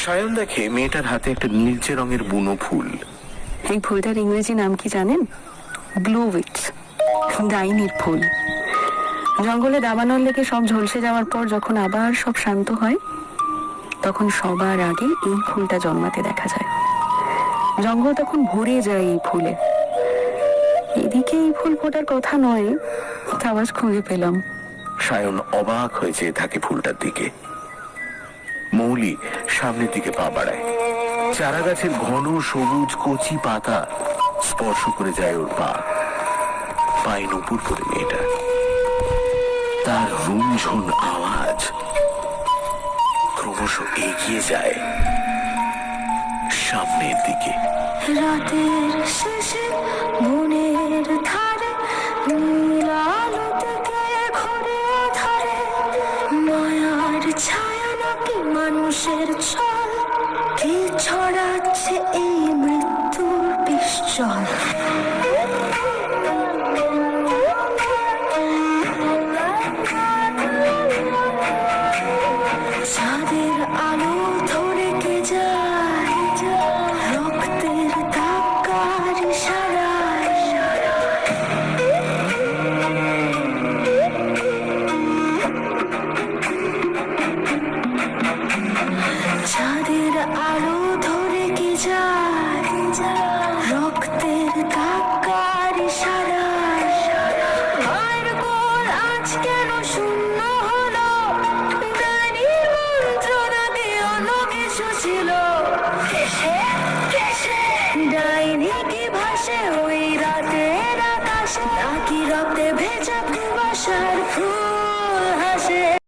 সায়ন দেখে মেয়েটার হাতে একটা নীলচে রঙের বুনো ফুল। এই ফুলটার ইংরেজি নাম কি জানেন? ব্লু উইটস, ডাইনির ফুল। জঙ্গলে দাবানল লেগে সব ঝলসে যাওয়ার পর যখন আবার সব শান্ত হয়, তখন সবার আগে এই ফুলটা জন্মাতে দেখা যায়। জঙ্গল তখন ভরে যায় এই ফুলে। এদিকে এই ফুল ফোটার কথা নয়, আওয়াজ খুঁজে পেলাম। সায়ন অবাক হয়ে চেয়ে থাকে ফুলটার দিকে। মৌলি সামনের দিকে পা বাড়ায়। চারা গাছের ঘন সবুজ কচি পাতা স্পর্শ করে যায় ওর পা। পায়ে নুপুর করে মেয়েটা। তার রুমঝুম আওয়াজ ক্রমশ এগিয়ে যায় সামনের দিকে। রাতের শেষে বনের ধারে নীল আলো থেকে ঘুরে ধরে মায়ার ছায়া নাকি মানুষের ছল, কি ছড়াচ্ছে এই মৃত্যুর পিস্তল। চাঁদের আলো